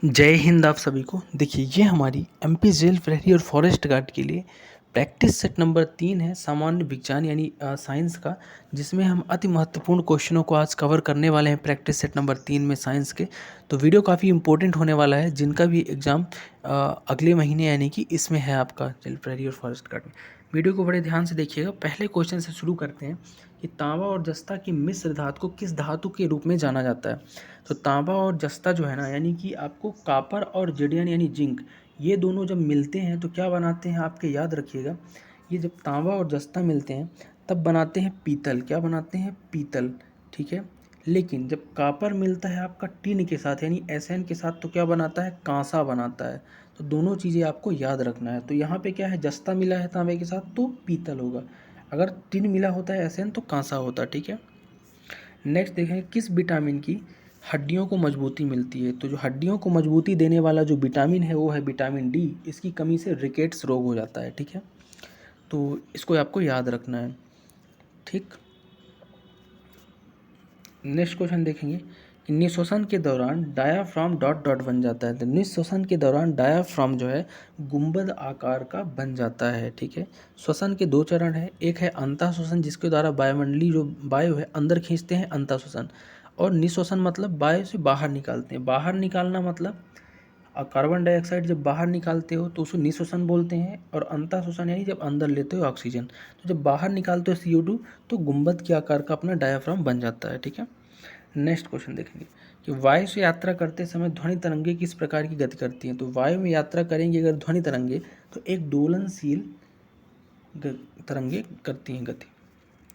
जय हिंद आप सभी को। देखिए ये हमारी एमपी जेल प्रहरी और फॉरेस्ट गार्ड के लिए प्रैक्टिस सेट नंबर 3 है, सामान्य विज्ञान यानी साइंस का, जिसमें हम अति महत्वपूर्ण क्वेश्चनों को आज कवर करने वाले हैं प्रैक्टिस सेट नंबर 3 में साइंस के। तो वीडियो काफ़ी इंपॉर्टेंट होने वाला है, जिनका भी एग्ज़ाम अगले महीने यानी कि इसमें है आपका जेल प्रहरी और फॉरेस्ट गार्ड में। वीडियो को बड़े ध्यान से देखिएगा। पहले क्वेश्चन से शुरू करते हैं कि तांबा और जस्ता की मिश्र धातु को किस धातु के रूप में जाना जाता है। तो तांबा और जस्ता जो है ना, यानी कि आपको कापर और जिडियन यानी जिंक, ये दोनों जब मिलते हैं तो क्या बनाते हैं आपके, याद रखिएगा। ये जब तांबा और जस्ता मिलते हैं तब बनाते हैं पीतल। क्या बनाते हैं? पीतल। ठीक है। लेकिन जब कापर मिलता है आपका टिन के साथ यानी एसएन के साथ तो क्या बनाता है? कांसा बनाता है। तो दोनों चीज़ें आपको याद रखना है। तो यहाँ पे क्या है, जस्ता मिला है तांबे के साथ तो पीतल होगा, अगर टिन मिला होता है एसएन तो कांसा होता। ठीक है। नेक्स्ट देखें, किस विटामिन की हड्डियों को मजबूती मिलती है। तो जो हड्डियों को मजबूती देने वाला जो विटामिन है वो है विटामिन डी। इसकी कमी से रिकेट्स रोग हो जाता है। ठीक है। तो इसको आपको याद रखना है। ठीक। नेक्स्ट क्वेश्चन देखेंगे कि निःश्वसन के दौरान डायाफ्राम डॉट डॉट बन जाता है। तो निःश्वसन के दौरान डायाफ्राम जो है गुंबद आकार का बन जाता है। ठीक है। श्वसन के दो चरण है, एक है अंतःश्वसन जिसके द्वारा वायुमंडलीय जो वायु है अंदर खींचते हैं, अंतःश्वसन। और निःश्वसन मतलब वायु से बाहर निकालते हैं। बाहर निकालना मतलब कार्बन डाइऑक्साइड जब बाहर निकालते हो तो उसको निःश्वसन बोलते हैं, और अंतःश्वसन यानी जब अंदर लेते हो ऑक्सीजन। तो जब बाहर निकालते हो CO2 तो गुंबद के आकार का अपना डायाफ्राम बन जाता है। ठीक है। नेक्स्ट क्वेश्चन देखेंगे कि वायु से यात्रा करते समय ध्वनि तरंगे किस प्रकार की गति करती हैं। तो वायु में यात्रा करेंगे अगर ध्वनि तरंगे तो एक दोलनशील तरंगे करती हैं गति।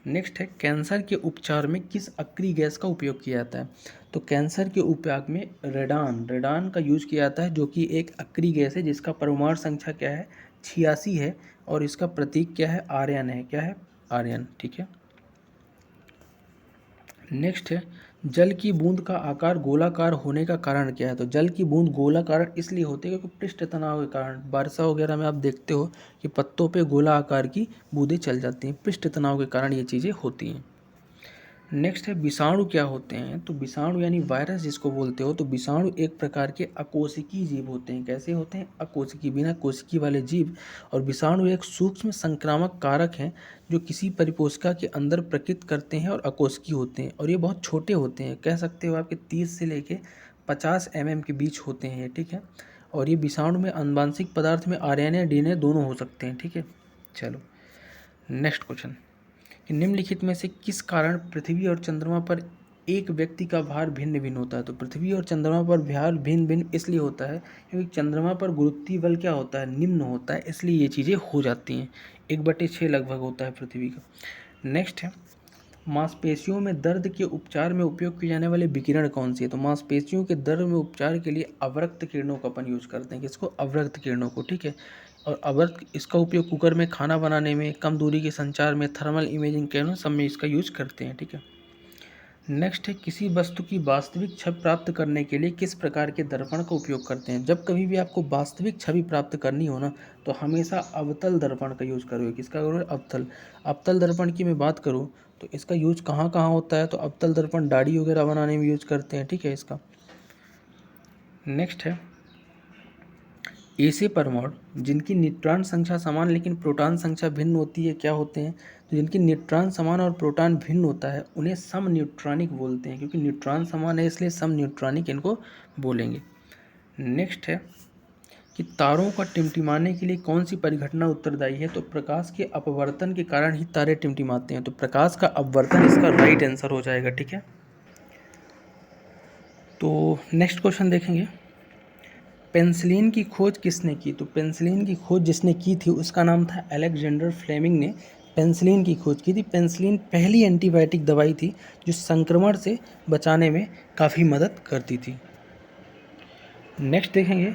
नेक्स्ट है, कैंसर के उपचार में किस अक्रिय गैस का उपयोग किया जाता है। तो कैंसर के उपचार में रेडान का यूज किया जाता है, जो कि एक अक्रिय गैस है जिसका परमाणु संख्या क्या है, 86 है, और इसका प्रतीक क्या है, आर्यन है। क्या है? आर्यन। ठीक है। नेक्स्ट है, जल की बूंद का आकार गोलाकार होने का कारण क्या है। तो जल की बूंद गोलाकार इसलिए होती है क्योंकि पृष्ठ तनाव के कारण, वर्षा वगैरह में आप देखते हो कि पत्तों पे गोला आकार की बूंदें चल जाती हैं, पृष्ठ तनाव के कारण ये चीज़ें होती हैं। नेक्स्ट है, विषाणु क्या होते हैं। तो विषाणु यानी वायरस जिसको बोलते हो, तो विषाणु एक प्रकार के अकोशिकीय जीव होते हैं। कैसे होते हैं? अकोशिकीय, बिना कोशिकी वाले जीव। और विषाणु एक सूक्ष्म संक्रामक कारक हैं जो किसी परिपोषिका के अंदर प्रकृत करते हैं और अकोशिकीय होते हैं, और ये बहुत छोटे होते हैं। कह सकते हो आपके 30 से लेके 50 mm के बीच होते हैं। ठीक है। और ये विषाणु में आनुवांशिक पदार्थ में RNA DNA दोनों हो सकते हैं। ठीक है। चलो नेक्स्ट क्वेश्चन, कि निम्नलिखित में से किस कारण पृथ्वी और चंद्रमा पर एक व्यक्ति का भार भिन्न भिन्न होता है। तो पृथ्वी और चंद्रमा पर भार भिन्न भिन्न इसलिए होता है क्योंकि चंद्रमा पर गुरुत्वीय बल क्या होता है, निम्न होता है, इसलिए ये चीज़ें हो जाती हैं। 1/6 लगभग होता है पृथ्वी का। नेक्स्ट है, मांसपेशियों में दर्द के उपचार में उपयोग किए जाने वाले विकिरण कौन सी है। तो मांसपेशियों के दर्द में उपचार के लिए अवरक्त किरणों का अपन यूज करते हैं। किसको? अवरक्त किरणों को। ठीक है। और अवरक्त इसका उपयोग कुकर में खाना बनाने में, कम दूरी के संचार में, थर्मल इमेजिंग किरणों सब में इसका यूज करते हैं। ठीक है। नेक्स्ट है, किसी वस्तु की वास्तविक छवि प्राप्त करने के लिए किस प्रकार के दर्पण का उपयोग करते हैं। जब कभी भी आपको वास्तविक छवि प्राप्त करनी हो ना, तो हमेशा अवतल दर्पण का यूज करोगे। किसका करोगे? अवतल। अवतल दर्पण की मैं बात करूँ तो इसका यूज कहाँ कहाँ होता है, तो अवतल दर्पण दाढ़ी वगैरह बनाने में यूज करते हैं। ठीक है। इसका नेक्स्ट है, ऐसे परमाणु जिनकी न्यूट्रॉन संख्या समान लेकिन प्रोटॉन संख्या भिन्न होती है, क्या होते हैं। तो जिनकी न्यूट्रॉन समान और प्रोटॉन भिन्न होता है उन्हें सम न्यूट्रॉनिक बोलते हैं, क्योंकि न्यूट्रॉन समान है इसलिए सम न्यूट्रॉनिक इनको बोलेंगे। नेक्स्ट है कि तारों का टिमटिमाने के लिए कौन सी परिघटना उत्तरदायी है। तो प्रकाश के अपवर्तन के कारण ही तारे टिमटिमाते हैं। तो प्रकाश का अपवर्तन इसका राइट आंसर हो जाएगा। ठीक है। तो नेक्स्ट क्वेश्चन देखेंगे, पेंसिलिन की खोज किसने की। तो पेंसिलिन की खोज जिसने की थी उसका नाम था अलेक्जेंडर फ्लेमिंग ने पेंसिलिन की खोज की थी। पेंसिलिन पहली एंटीबायोटिक दवाई थी जो संक्रमण से बचाने में काफ़ी मदद करती थी। नेक्स्ट देखेंगे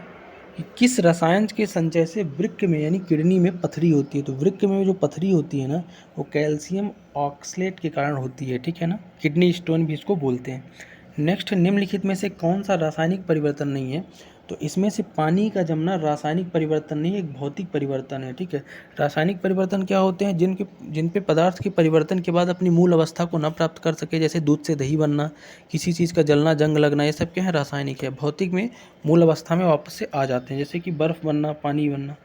कि किस रसायन के संचय से वृक्क में यानी किडनी में पथरी होती है। तो वृक्क में जो पथरी होती है ना, वो कैल्शियम ऑक्सलेट के कारण होती है। ठीक है ना, किडनी स्टोन भी इसको बोलते हैं। नेक्स्ट है निम्नलिखित में से कौन सा रासायनिक परिवर्तन नहीं है? तो इसमें से पानी का जमना रासायनिक परिवर्तन नहीं है, एक भौतिक परिवर्तन है। ठीक है, रासायनिक परिवर्तन क्या होते हैं? जिन पे पदार्थ के परिवर्तन के बाद अपनी मूल अवस्था को न प्राप्त कर सके, जैसे दूध से दही बनना, किसी चीज़ का जलना, जंग लगना, ये सब क्या है? रासायनिक है। भौतिक में मूल अवस्था में वापस से आ जाते हैं, जैसे कि बर्फ़ बनना, पानी बनना।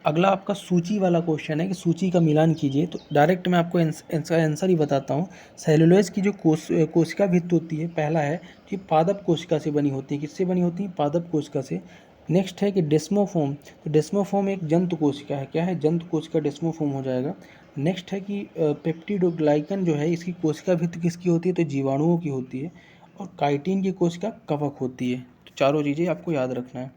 अगला आपका सूची वाला क्वेश्चन है कि सूची का मिलान कीजिए। तो डायरेक्ट मैं आपको इसका आंसर ही बताता हूँ। सेलुलोज की जो कोशिका भित्ति होती है, पहला है कि पादप कोशिका से बनी होती है। किससे बनी होती है? पादप कोशिका से। नेक्स्ट है कि डेस्मोफोम, तो डेस्मोफोम एक जंतु कोशिका है। क्या है? जंतु कोशिका डेस्मोफोम हो जाएगा। नेक्स्ट है कि पेप्टिडोग्लाइकन जो है, इसकी कोशिका भित्ति किसकी होती है? तो जीवाणुओं की होती है। और काइटिन की कोशिका कवक होती है। तो चारों चीज़ें आपको याद रखना है।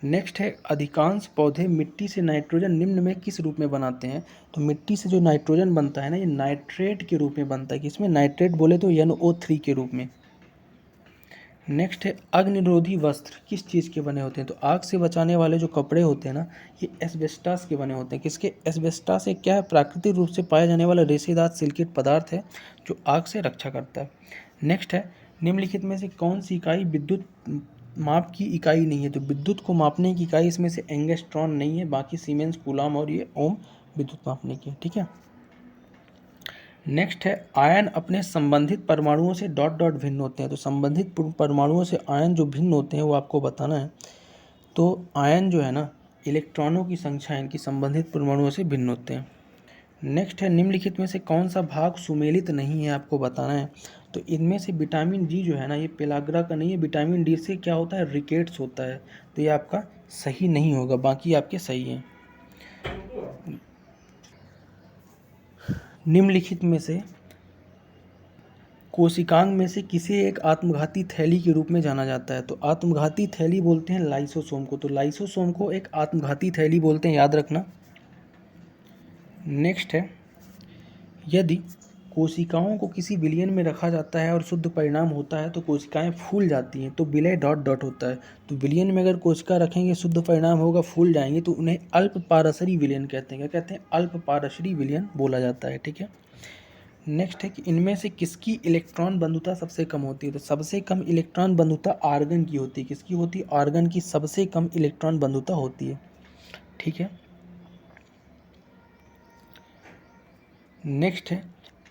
नेक्स्ट है अधिकांश पौधे मिट्टी से नाइट्रोजन निम्न में किस रूप में बनाते हैं? तो मिट्टी से जो नाइट्रोजन बनता है ना, ये नाइट्रेट के रूप में बनता है। किसमें? नाइट्रेट बोले तो NO3 के रूप में। नेक्स्ट है अग्निरोधी वस्त्र किस चीज़ के बने होते हैं? तो आग से बचाने वाले जो कपड़े होते हैं ना, ये एस्बेस्टास के बने होते हैं। किसके? एस्बेस्टास एक क्या है? प्राकृतिक रूप से पाया जाने वाला रेशेदार सिलिकेट पदार्थ है जो आग से रक्षा करता है। नेक्स्ट है निम्नलिखित में से कौन सी इकाई विद्युत माप की इकाई नहीं है? तो विद्युत को मापने की इकाई इसमें से एंगस्ट्रॉन नहीं है, बाकी सीमेंस, कूलम और ये ओम विद्युत मापने की है। ठीक है। नेक्स्ट है आयन अपने संबंधित परमाणुओं से डॉट डॉट भिन्न होते हैं। तो संबंधित परमाणुओं से आयन जो भिन्न होते हैं वो आपको बताना है। तो आयन जो है ना, इलेक्ट्रॉनों की संख्या इनकी संबंधित परमाणुओं से भिन्न होते हैं। नेक्स्ट है निम्नलिखित में से कौन सा भाग सुमेलित नहीं है? आपको बताना है। तो इनमें से विटामिन डी जो है ना, ये पेलाग्रा का नहीं है। विटामिन डी से क्या होता है? रिकेट्स होता है। तो ये आपका सही नहीं होगा, बाकी आपके सही हैं। निम्नलिखित में से कोशिकांग में से किसे एक आत्मघाती थैली के रूप में जाना जाता है? तो आत्मघाती थैली बोलते हैं लाइसोसोम को। तो लाइसोसोम को एक आत्मघाती थैली बोलते हैं, याद रखना। नेक्स्ट है यदि कोशिकाओं को किसी विलयन में रखा जाता है और शुद्ध परिणाम होता है तो कोशिकाएं फूल जाती हैं, तो विलय डॉट डॉट होता है। तो विलयन में अगर कोशिका रखेंगे, शुद्ध परिणाम होगा, फूल जाएंगे, तो उन्हें अल्प पारसरी विलयन कहते हैं। क्या कहते हैं? अल्प पारसरी विलयन बोला जाता है। ठीक है। नेक्स्ट है कि इनमें से किसकी इलेक्ट्रॉन बंधुता सबसे कम होती है? तो सबसे कम इलेक्ट्रॉन बंधुता आर्गन की होती है। किसकी होती है? आर्गन की सबसे कम इलेक्ट्रॉन बंधुता होती है। ठीक है। नेक्स्ट है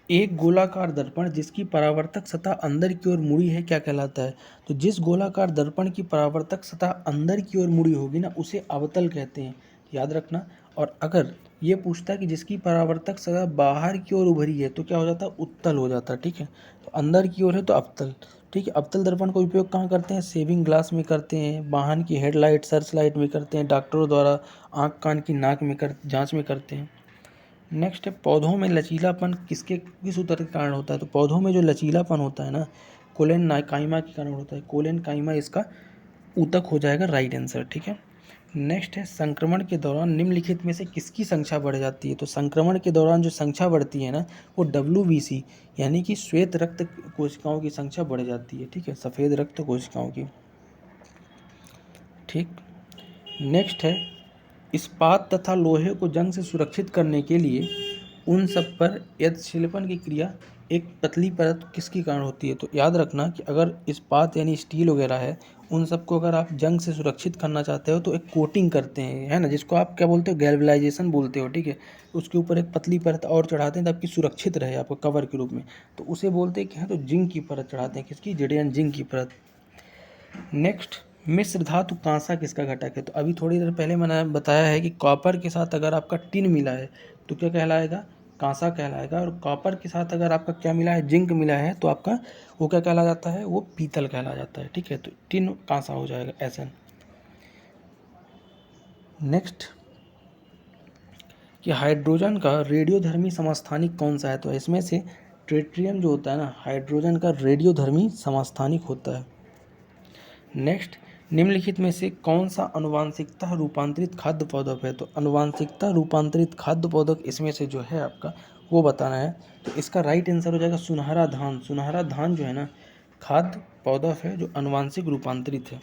एक गोलाकार दर्पण जिसकी परावर्तक सतह अंदर की ओर मुड़ी है क्या कहलाता है? तो जिस गोलाकार दर्पण की परावर्तक सतह अंदर की ओर मुड़ी होगी ना, उसे अवतल कहते हैं, याद रखना। और अगर ये पूछता है कि जिसकी परावर्तक सतह बाहर की ओर उभरी है तो क्या हो जाता है? उत्तल हो जाता है। ठीक है। तो अंदर की ओर है तो अवतल। ठीक है। अवतल दर्पण का उपयोग कहाँ करते हैं? सेविंग ग्लास में करते हैं, वाहन की हेडलाइट, सर्च लाइट में करते हैं, डॉक्टरों द्वारा आँख कान की नाक में जाँच में करते हैं। नेक्स्ट है पौधों में लचीलापन किस सूत्र के कारण होता है? तो पौधों में जो लचीलापन होता है ना, कोलेन काइमा के कारण होता है। कोलेन काइमा इसका ऊतक हो जाएगा, राइट आंसर। ठीक है। नेक्स्ट है संक्रमण के दौरान निम्नलिखित में से किसकी संख्या बढ़ जाती है? तो संक्रमण के दौरान जो संख्या बढ़ती है ना, वो WBC यानी कि श्वेत रक्त कोशिकाओं की संख्या बढ़ जाती है। ठीक है, सफ़ेद रक्त कोशिकाओं की। ठीक। नेक्स्ट है इस्पात तथा लोहे को जंग से सुरक्षित करने के लिए उन सब पर यद्यशिल्पन की क्रिया एक पतली परत किसके कारण होती है? तो याद रखना कि अगर इस्पात यानी स्टील वगैरह है, उन सबको अगर आप जंग से सुरक्षित करना चाहते हो तो एक कोटिंग करते हैं, है ना, जिसको आप क्या बोलते हो? गैल्वेनाइजेशन बोलते हो। ठीक है। उसके ऊपर एक पतली परत और चढ़ाते हैं ताकि सुरक्षित रहे आपको कवर के रूप में, तो उसे बोलते हैं क्या? तो जिंक की परत चढ़ाते हैं। किसकी? जिडेन जिंक की परत। नेक्स्ट मिश्र धातु कांसा किसका घटक है? तो अभी थोड़ी देर पहले मैंने बताया है कि कॉपर के साथ अगर आपका टिन मिला है तो क्या कहलाएगा? कांसा कहलाएगा। और कॉपर के साथ अगर आपका क्या मिला है? जिंक मिला है, तो आपका वो क्या कहला जाता है? वो पीतल कहला जाता है। ठीक है। तो टिन कांसा हो जाएगा, ऐसा। नेक्स्ट कि हाइड्रोजन का रेडियोधर्मी समस्थानिक कौन सा है? तो इसमें से ट्रिटियम जो होता है ना, हाइड्रोजन का रेडियोधर्मी समस्थानिक होता है। नेक्स्ट निम्नलिखित में से कौन सा अनुवांशिकता रूपांतरित खाद्य पौधक है? तो अनुवांशिकता रूपांतरित खाद्य पौधक इसमें से जो है आपका वो बताना है। तो इसका राइट आंसर हो जाएगा सुनहरा धान। सुनहरा धान जो है ना, खाद्य पौधक है जो अनुवांशिक रूपांतरित है।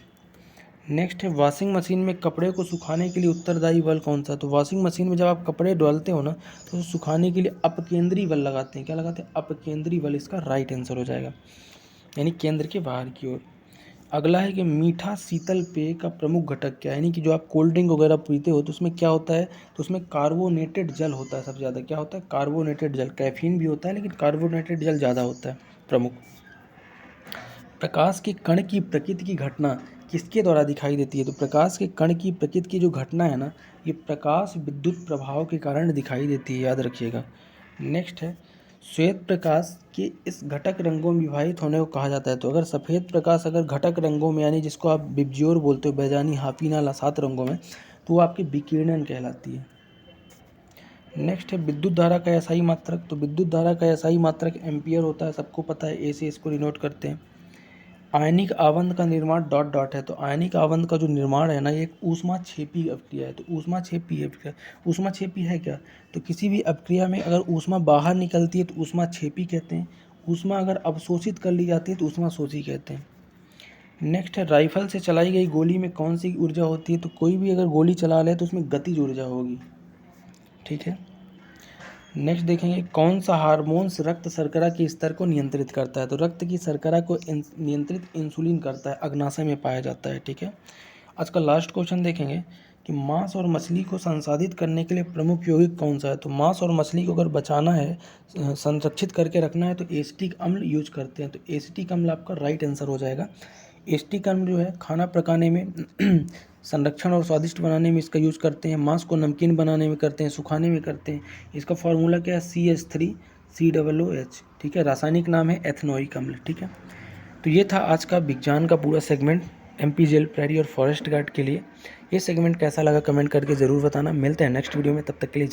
नेक्स्ट है वॉशिंग मशीन में कपड़े को सुखाने के लिए उत्तरदायी बल कौन सा? तो वॉशिंग मशीन में जब आप कपड़े डालते हो ना, तो सुखाने के लिए अपकेंद्री बल लगाते हैं। क्या लगाते हैं? अपकेंद्री बल इसका राइट आंसर हो जाएगा। यानी केंद्र के बाहर की ओर। अगला है कि मीठा शीतल पेय का प्रमुख घटक क्या है, यानी कि जो आप कोल्ड ड्रिंक वगैरह पीते हो तो उसमें क्या होता है, तो उसमें कार्बोनेटेड जल होता है सबसे ज़्यादा। क्या होता है, कार्बोनेटेड जल। कैफीन भी होता है लेकिन कार्बोनेटेड जल ज़्यादा होता है प्रमुख। प्रकाश के कण की प्रकृति की घटना किसके द्वारा दिखाई देती है, तो प्रकाश के कण की प्रकृति की जो घटना है ना, ये प्रकाश विद्युत प्रभाव के कारण दिखाई देती है, याद रखिएगा। नेक्स्ट है श्वेत प्रकाश के इस घटक रंगों में विभाजित होने को कहा जाता है। तो अगर सफ़ेद प्रकाश अगर घटक रंगों में, यानी जिसको आप बिब्जियोर बोलते हो, बैजानी, हाफीना, 7 रंगों में, तो वो आपकी विकिरणन कहलाती है। नेक्स्ट है विद्युत धारा का एसआई मात्रक। तो विद्युत धारा का एसआई मात्रक एम्पियर होता है, सबको पता है, ए से इसको डिनोट करते हैं। आयनिक आवंत का निर्माण डॉट डॉट है। तो आयनिक आवंत का जो निर्माण है ना, ये एक ऊष्माक्षेपी अपक्रिया है। तो ऊष्माक्षेपी अपक्रिया, ऊष्माक्षेपी है क्या, तो किसी भी अपक्रिया में अगर ऊष्मा बाहर निकलती है तो ऊष्माक्षेपी कहते हैं। ऊष्मा अगर अवशोषित कर ली जाती है तो ऊष्माशोषी कहते हैं। नेक्स्ट है राइफल से चलाई गई गोली में कौन सी ऊर्जा होती है, तो कोई भी अगर गोली चला ले तो उसमें गतिज ऊर्जा होगी, ठीक है। नेक्स्ट देखेंगे कौन सा हार्मोन्स रक्त शर्करा के स्तर को नियंत्रित करता है, तो रक्त की शर्करा को नियंत्रित इंसुलिन करता है, अग्नाशय में पाया जाता है, ठीक है। आज का लास्ट क्वेश्चन देखेंगे कि मांस और मछली को संसाधित करने के लिए प्रमुख यौगिक कौन सा है। तो मांस और मछली को अगर बचाना है, संरक्षित करके रखना है, तो एसिटिक अम्ल यूज करते हैं। तो एसिटिक अम्ल आपका राइट आंसर हो जाएगा। एसिटिक अम्ल जो है खाना पकाने में संरक्षण और स्वादिष्ट बनाने में इसका यूज़ करते हैं, मांस को नमकीन बनाने में करते हैं, सुखाने में करते हैं। इसका फॉर्मूला क्या है, CH3COOH, ठीक है। रासायनिक नाम है एथेनोइक अम्ल, ठीक है। तो ये था आज का विज्ञान का पूरा सेगमेंट MPGL प्रायरी और फॉरेस्ट गार्ड के लिए। ये सेगमेंट कैसा लगा कमेंट करके ज़रूर बताना। मिलते हैं नेक्स्ट वीडियो में, तब तक के लिए।